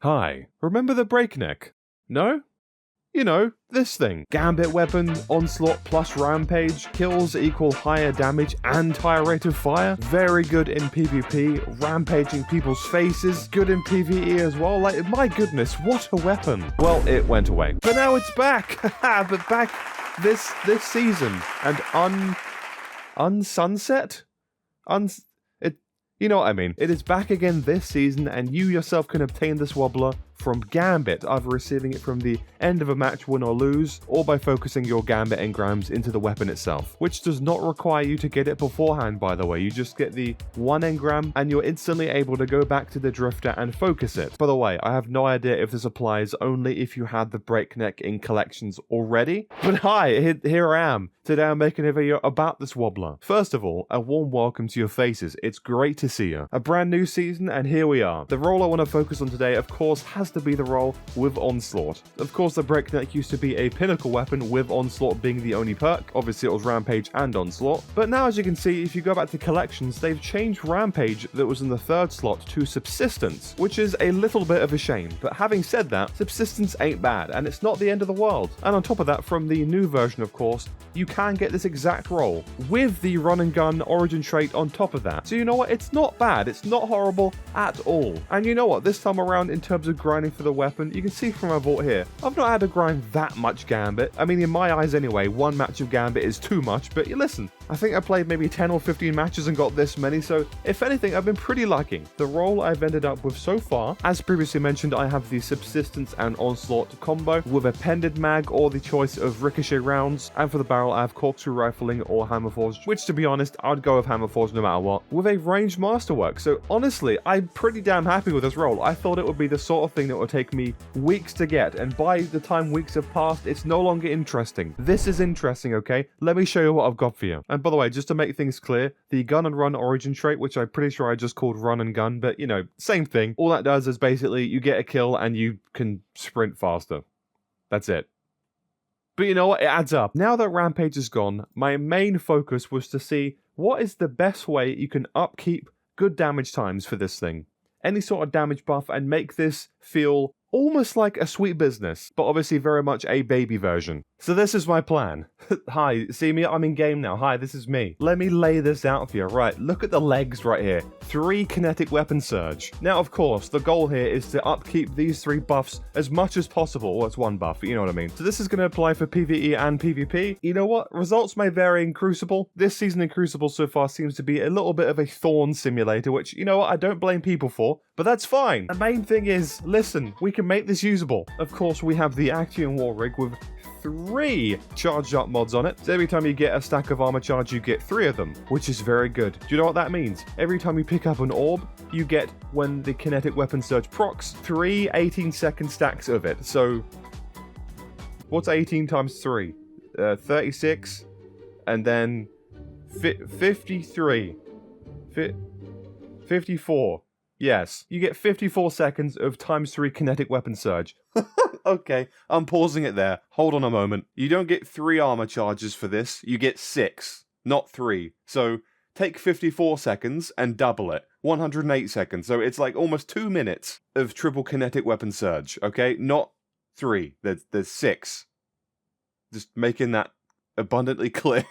Hi, remember the Breakneck? No? You know, this thing. Gambit weapon, onslaught plus rampage, kills equal higher damage and higher rate of fire. Very good in PvP, rampaging people's faces, good in PvE as well. Like, my goodness, what a weapon. Well, it went away. But now it's back! But back this season. And unsunset? You know what I mean. It is back again this season, and you yourself can obtain this wobbler from Gambit, either receiving it from the end of a match, win or lose, or by focusing your Gambit engrams into the weapon itself, which does not require you to get it beforehand, by the way. You just get the one engram, and you're instantly able to go back to the Drifter and focus it. By the way, I have no idea if this applies only if you had the Breakneck in collections already, but hi, here I am. Today I'm making a video about this wobbler. First of all, a warm welcome to your faces. It's great to see you. A brand new season, and here we are. The role I want to focus on today, of course, has to be the role with Onslaught. Of course, the Breakneck used to be a pinnacle weapon, with Onslaught being the only perk. Obviously, it was Rampage and Onslaught. But now, as you can see, if you go back to collections, they've changed Rampage that was in the third slot to Subsistence, which is a little bit of a shame. But having said that, Subsistence ain't bad, and it's not the end of the world. And on top of that, from the new version, of course, you can get this exact role with the run and gun origin trait on top of that. So you know what? It's not bad. It's not horrible at all. And you know what? This time around, in terms of grinding for the weapon, you can see from my vault here, I've not had to grind that much Gambit. I mean, in my eyes anyway, one match of Gambit is too much, but listen, I think I played maybe 10 or 15 matches and got this many, so if anything, I've been pretty lucky. The role I've ended up with so far, as previously mentioned, I have the Subsistence and Onslaught combo with a pended mag or the choice of ricochet rounds, and for the barrel I have corkscrew rifling or hammerforged, which to be honest, I'd go with hammerforged no matter what, with a ranged masterwork. So honestly, I'm pretty damn happy with this role. I thought it would be the sort of thing that would take me weeks to get, and by the time weeks have passed, it's no longer interesting. This is interesting, okay? Let me show you what I've got for you. And by the way, just to make things clear, the gun and run origin trait, which I'm pretty sure I just called run and gun, but you know, same thing. All that does is basically you get a kill and you can sprint faster. That's it. But you know what? It adds up. Now that Rampage is gone, my main focus was to see what is the best way you can upkeep good damage times for this thing. Any sort of damage buff, and make this feel almost like a sweet business, but obviously very much a baby version. So this is my plan. Hi, see me? I'm in game now. Hi, this is me. Let me lay this out for you. Right, look at the legs right here. 3 kinetic weapon surge. Now, of course, the goal here is to upkeep these 3 buffs as much as possible. Well, it's 1 buff, but you know what I mean. So this is going to apply for PvE and PvP. You know what? Results may vary in Crucible. This season in Crucible so far seems to be a little bit of a thorn simulator, which, you know what, I don't blame people for, but that's fine. The main thing is, listen, we can make this usable. Of course, we have the Action War Rig with 3 charged up mods on it. So every time you get a stack of armor charge, you get 3 of them, which is very good. Do you know what that means? Every time you pick up an orb, you get, when the kinetic weapon surge procs, 3 18-second stacks of it. So what's 18 times 3? 36, and then 53. 54. Yes, you get 54 seconds of times 3 kinetic weapon surge. Okay, I'm pausing it there. Hold on a moment. You don't get 3 armor charges for this, you get 6, not 3. So take 54 seconds and double it. 108 seconds. So it's like almost 2 minutes of triple kinetic weapon surge, okay? Not 3. There's 6. Just making that abundantly clear.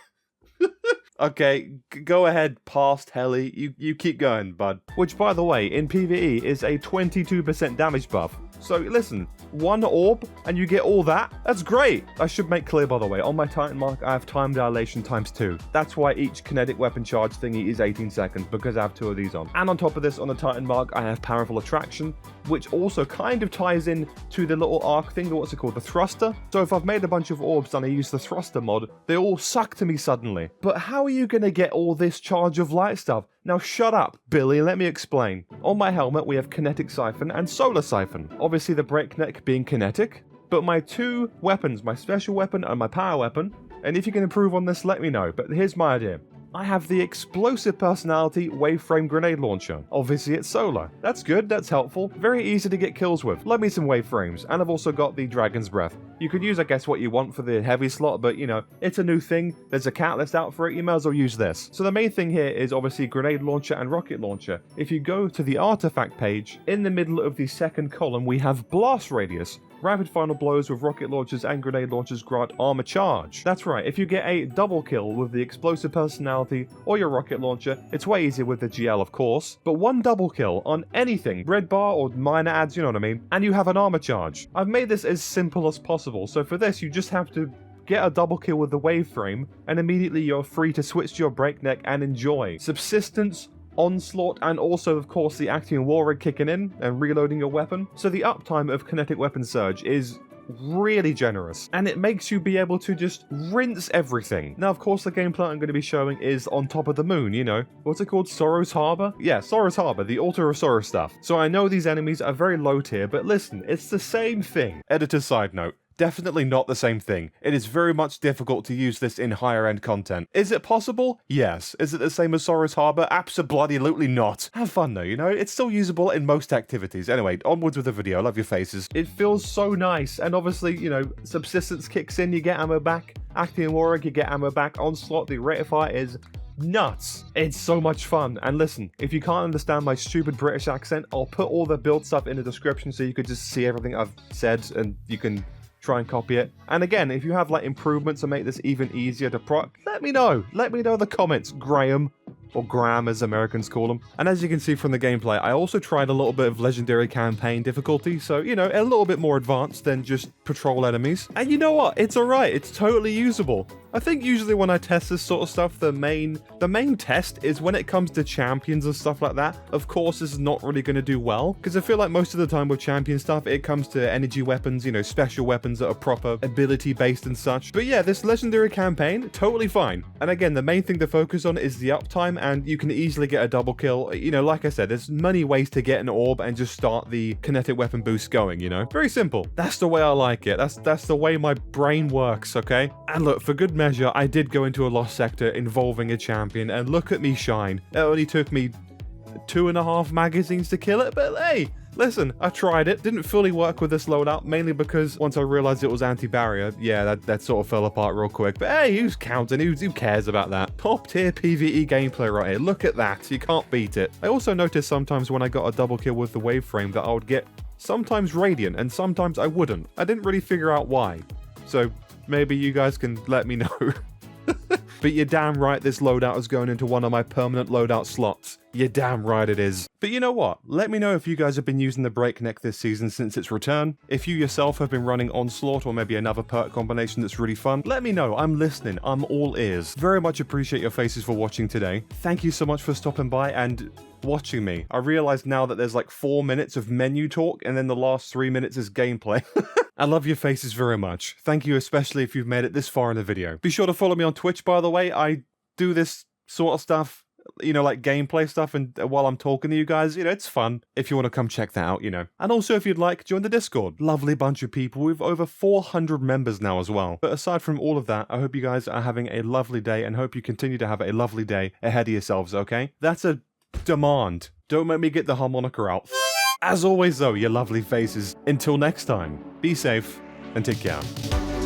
Okay, go ahead past Heli. You keep going, bud. Which, by the way, in PvE is a 22% damage buff. So listen, 1 orb and you get all that? That's great! I should make clear, by the way, on my Titan mark I have time dilation times 2. That's why each kinetic weapon charge thingy is 18 seconds, because I have 2 of these on. And on top of this, on the Titan mark I have powerful attraction, which also kind of ties in to the little arc thing, what's it called, the thruster? So if I've made a bunch of orbs and I use the thruster mod, they all suck to me suddenly. But how are you gonna get all this charge of light stuff? Now shut up, Billy, let me explain. On my helmet we have Kinetic Siphon and Solar Siphon. Obviously the Breakneck being kinetic, but my 2 weapons, my special weapon and my power weapon, and if you can improve on this, let me know, but here's my idea. I have the explosive personality waveframe grenade launcher. Obviously it's solar. That's good, that's helpful. Very easy to get kills with. Love me some waveframes. And I've also got the Dragon's Breath. You could use, I guess, what you want for the heavy slot, but you know, it's a new thing. There's a catalyst out for it, you might as well use this. So the main thing here is obviously grenade launcher and rocket launcher. If you go to the artifact page, in the middle of the second column, we have blast radius. Rapid final blows with rocket launchers and grenade launchers grant armor charge. That's right, if you get a double kill with the explosive personality or your rocket launcher, it's way easier with the GL of course, but one double kill on anything, red bar or minor adds, you know what I mean, and you have an armor charge. I've made this as simple as possible, so for this you just have to get a double kill with the wave frame, and immediately you're free to switch to your breakneck and enjoy subsistence, onslaught, and also of course the acting war rig kicking in and reloading your weapon. So the uptime of kinetic weapon surge is really generous, and it makes you be able to just rinse everything. Now of course the gameplay I'm going to be showing is on top of the moon, you know. What's it called? Sorrow's Harbor? Yeah, Sorrow's Harbor, the Altar of Sorrow stuff. So I know these enemies are very low tier, but listen, it's the same thing. Editor's side note. Definitely not the same thing. It is very much difficult to use this in higher end content. Is it possible? Yes. Is it the same as Sorrow's Harbor? Absolutely not. Have fun though, you know? It's still usable in most activities. Anyway, onwards with the video. I love your faces. It feels so nice, and obviously, you know, subsistence kicks in, you get ammo back. Acting Warwick, you get ammo back. Onslaught, the rate of fire is nuts. It's so much fun. And listen, if you can't understand my stupid British accent, I'll put all the build stuff in the description so you could just see everything I've said and you can try and copy it. And again, if you have like improvements to make this even easier to proc, let me know. Let me know in the comments, Graham. Or Graham as Americans call them. And as you can see from the gameplay, I also tried a little bit of legendary campaign difficulty, so you know, a little bit more advanced than just patrol enemies. And you know what? It's alright, it's totally usable. I think usually when I test this sort of stuff, the main test is when it comes to champions and stuff like that. Of course, this is not really going to do well, because I feel like most of the time with champion stuff, it comes to energy weapons, you know, special weapons that are proper ability based and such. But yeah, this legendary campaign, totally fine. And again, the main thing to focus on is the uptime, and you can easily get a double kill. You know, like I said, there's many ways to get an orb and just start the kinetic weapon boost going, you know? Very simple. That's the way I like it. That's the way my brain works, okay? And look, for good measure, I did go into a lost sector involving a champion, and look at me shine. It only took me 2.5 magazines to kill it, but hey, listen, I tried it. Didn't fully work with this loadout, mainly because once I realized it was anti-barrier, yeah, that sort of fell apart real quick. But hey, who's counting? Who cares about that? Top tier PvE gameplay right here. Look at that. You can't beat it. I also noticed sometimes when I got a double kill with the wave frame that I would get sometimes radiant and sometimes I wouldn't. I didn't really figure out why. So maybe you guys can let me know. But you're damn right this loadout is going into one of my permanent loadout slots. You're damn right it is. But you know what? Let me know if you guys have been using the Breakneck this season since its return. If you yourself have been running Onslaught or maybe another perk combination that's really fun, let me know. I'm listening. I'm all ears. Very much appreciate your faces for watching today. Thank you so much for stopping by and watching me. I realize now that there's like 4 minutes of menu talk and then the last 3 minutes is gameplay. I love your faces very much. Thank you, especially if you've made it this far in the video. Be sure to follow me on Twitch, by the way. I do this sort of stuff, you know, like gameplay stuff, and while I'm talking to you guys, you know, it's fun. If you want to come check that out, you know. And also, if you'd like, join the Discord. Lovely bunch of people with over 400 members now as well. But aside from all of that, I hope you guys are having a lovely day and hope you continue to have a lovely day ahead of yourselves, okay? That's a demand. Don't make me get the harmonica out. As always though, your lovely faces, until next time, be safe and take care.